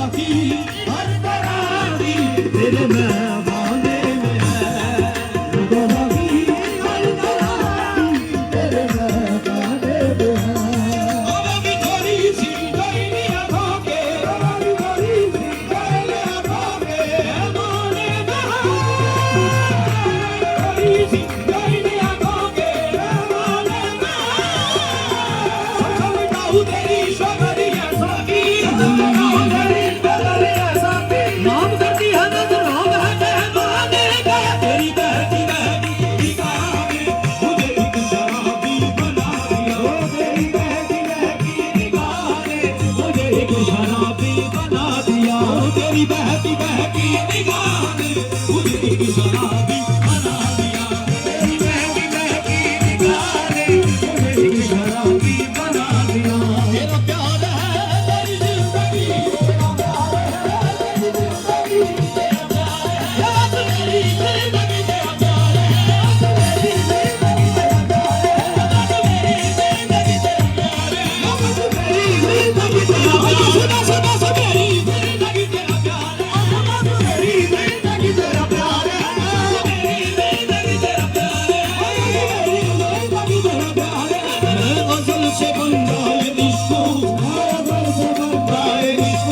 साकी हर तरह दी तेरे मैवाने में है खुदा साकी हर तरह दी तेरे मैवाने में है अब भी थोड़ी सी डोली आँखों के अब भी थोड़ी सी डोली आँखों के मैवाने में थोड़ी सी डोली आँखों के मैवाने में समझाऊं तेरी शबरिया साकी नाम करती है नजर नाम है मेहमाने का तेरी बहती बहती निगाह में मुझे एक शराबी बना दिया तेरी बहती बहती निगाह ने मुझे एक शराबी बना दिया तेरी बहती बहती निगाह ने मुझे एक शराबी बना दिया तेरी बहती बहती निगाह ने मुझे एक शराबी बना दिया तेरा प्यार है तेरी जिंदगी तेरा प्यार है तेरी जिंदगी तेरा प्यार है याद मेरी जिंदगी तेरा प्यार है मेरी जिंदगी तेरा प्यार है याद मेरी जिंदगी तेरा प्यार है याद मेरी जिंदगी तेरा प्यार है सुना सुना सुना मेरी जिंदगी तेरा प्यार है याद मेरी जिंदगी तेरा प्यार है याद मेरी जिंदगी तेरा प्यार है याद मेरी जिंदगी तेरा प्यार है मैं गजल से बंदा ये इश्क गजल से बंदा ये इश्क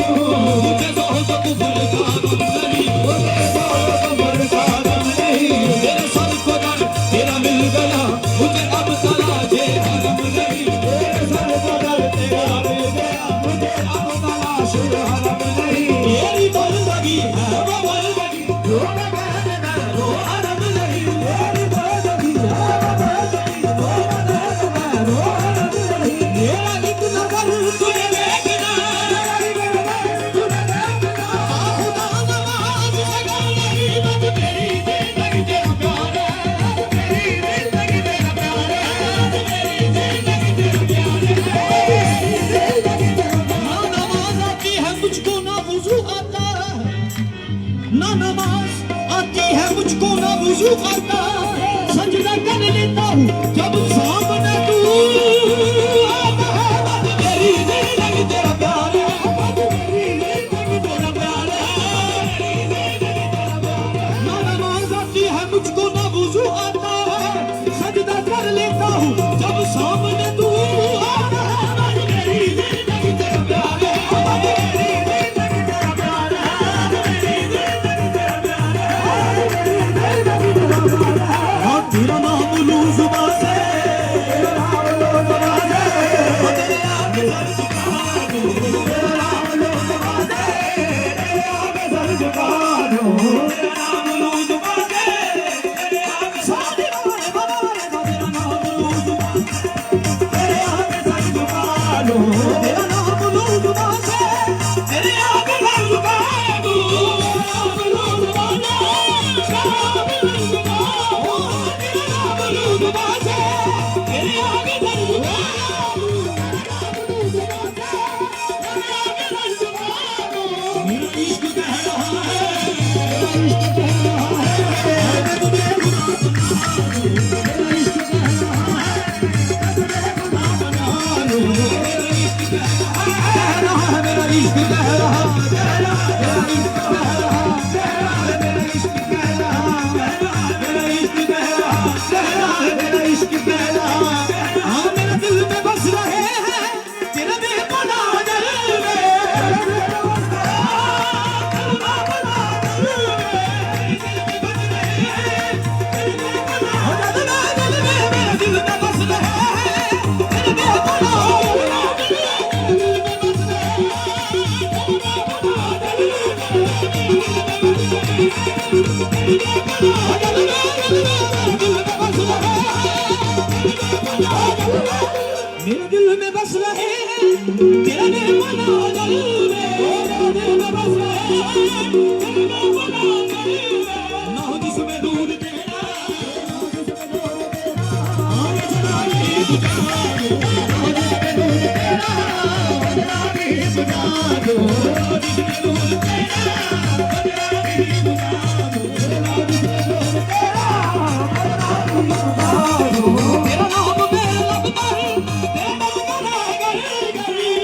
मुझे ज़ोहद कुफर का गम नहीं मुझे ज़ोहद कुफर का गम नहीं तेरे सर को दर तेरा मिल गया मुझे अब तलाशे हरम नहीं तेरे सर को दर तेरा मिल गया मुझे अब तलाशे हरम नहीं तेरी बंदगी है वो बंदगी जो मैं कहने में रो हरम नहीं तेरी बंदगी है वो बंदगी जो मैं कहने में रो हरम नहीं मेरा एक नजर तुझे देखना मेरा एक नजर तुझे देखना खुदा नवाज सगा नहीं बस मेरी जिंदगी तेरा प्यार है मेरी जिंदगी तेरा प्यार है मेरी जिंदगी तेरा प्यार है मेरी जिंदगी तेरा प्यार ना नमाज आती है मुझको ना वुजू आता ना नमाज आती है मुझको ना वुजू आता सजदा कर लेता हूँ जब सामने तू आता है बस मेरी जिंदगी तेरा प्यार है बस मेरी जिंदगी तेरा प्यार है मेरी जिंदगी तेरा प्यार है ना नमाज आती है मुझको ना वुजू आता है सजदा कर लेता हूँ जब सामने तू आता है बस मेरी जिंदगी तेरा प्यार है बस मेरी जिंदगी तेरा प्यार है मेरी जिंदगी तेरा प्यार है मेरी जिंदगी तेरा प्यार है हाँ तेरा नाम लूं जुबां से तेरा नाम लूं जुबां से हाँ तेरे आगे सर झुका दूं तेरा नाम लूं जुबां से तेरे आगे सर झुका दूं तेरा नाम लूं जुबां से तेरे आगे सारे गाने बनाए तो तेरा नाम लूं जुबां से तेरे आगे सर झुका दूं तेरा नाम लूं जुबां से तेरे आगे सर झुका दूं तेरा नाम लूं जुबां से तेरा नाम लूं जुबां तेरा नाम लूं जुबां से तेरे आगे सर झुका दूं तेरा नाम लूं जुबां से तेरे आगे सर झुका दूं मेरा इश्क कह रहा है मेरा इश्क कह रहा है मैं तुझे खुदा बना दूं मेरा इश्क कह रहा है मैं तुझे खुदा बना दूं मेरा इश्क कह रहा है मेरा इश्क कह रहा है मेरा इश्क कह रहा है मेरा इश्क कह रहा है मेरा इश्क कह रहा है मेरा इश्क कह रहा है हाँ मेरे दिल में बस रहे हैं तेरे बेपना दिल में तेरे बेपना दिल में दिल में बस रहे हैं तेरे बेपना दिल में मेरे दिल में बस रहे हैं तेरे बेपना दिल में बस रहे हैं मेरे दिल में बस रहे हैं तेरा बेपना दिल में मेरे दिल में बस रहे हैं तेरे बेपना दिल में ना जिसमें नूर तेरा आगे चला के बुझा दो ना जिसमें नूर तेरा बदला भी बुझा दो ना जिसमें नूर तेरा बदला भी बुझा दो ना जिसमें नूर तेरा बदला भी बुझा दो तेरा नाम मेरे लब पर तेरा नाम मेरे गली गली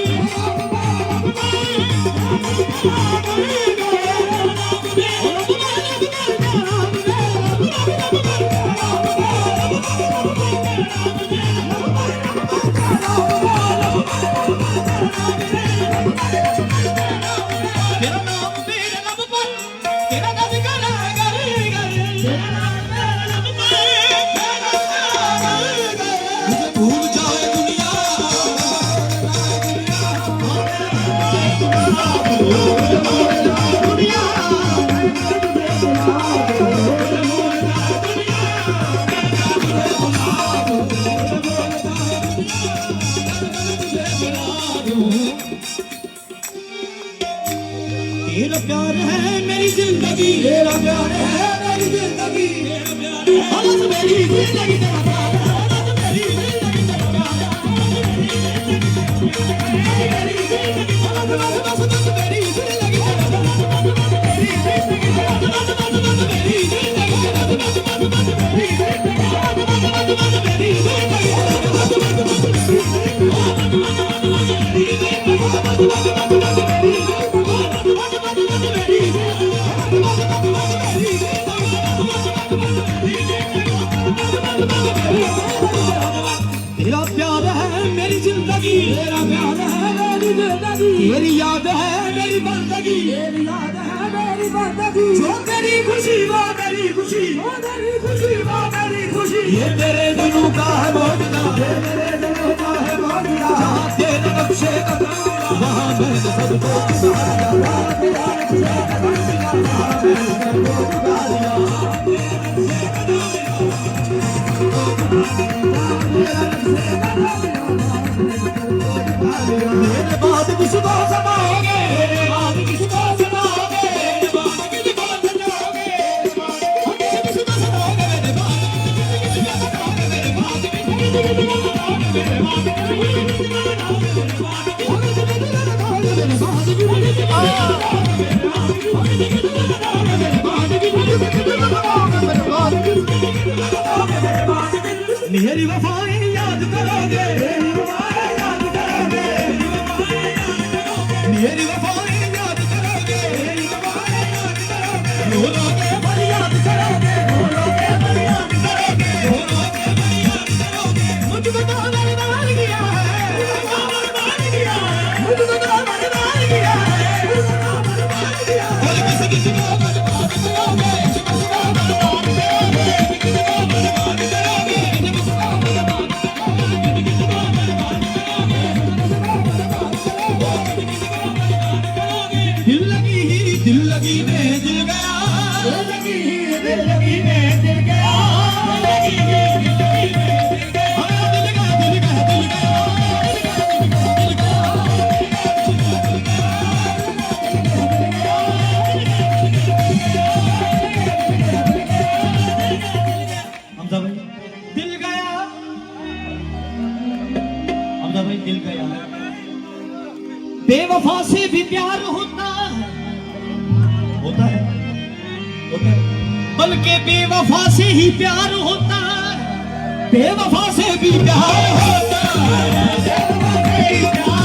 तेरा प्यार है मेरी जिंदगी, तेरा प्यार है मेरी जिंदगी, तेरा प्यार है बस मेरी जिंदगी, तेरा प्यार है बस मेरी जिंदगी, तेरा प्यार है मेरी जिंदगी, बस मेरी जिंदगी, तेरा प्यार है मेरी जिंदगी, तेरा प्यार है मेरी जिंदगी, तेरी याद है मेरी बंदगी, तेरी याद है मेरी बंदगी, जो तेरी खुशी वो मेरी खुशी, वो तेरी खुशी वो मेरी खुशी, ये तेरे दिलों का है मौजूदा, ये तेरे दिलों का है मौजूदा, जहाँ तेरे नक्शे कदम वहाँ मैंने सबको उतार दिया, वहाँ तेरा नक्शे कदम वहाँ मैंने सबको उतार दिया। मेरे बाद किसको समाओगे, मेरे बाद किसको समाओगे, मेरे बाद किसको सजाओगे, किसको सजाओगे, मेरे बाद किसको सजाओगे, मेरे बाद किसको मेरी वफाएं याद करोगे, मेरी वफाएं याद करोगे, मेरी वफाएं याद करोगे, मेरी वफाएं याद करोगे, रो रो के पर याद करोगे, रो रो के पर याद करोगे, रो रो के पर याद करोगे, मुझको तो बर्बाद किया है, मुझको बर्बाद किया है, मुझको तो बर्बाद किया है, मुझको बर्बाद किया है, और किसी को बर्बाद करोगे, किसी को बर्बाद करोगे, किसी को बर्बाद करोगे, दिल लगी में दिल गया, दिल लगी में दिल गया, दिल लगी में दिल गया, दिल गया, दिल गया, दिल गया, दिल गया, हमजा भाई दिल गया, हमजा भाई दिल गया, बेवफा से भी प्यार होता है, होता है, होता है, बल्कि बेवफा से ही प्यार होता है, बेवफा से भी प्यार होता है, बेवफा से ही प्यार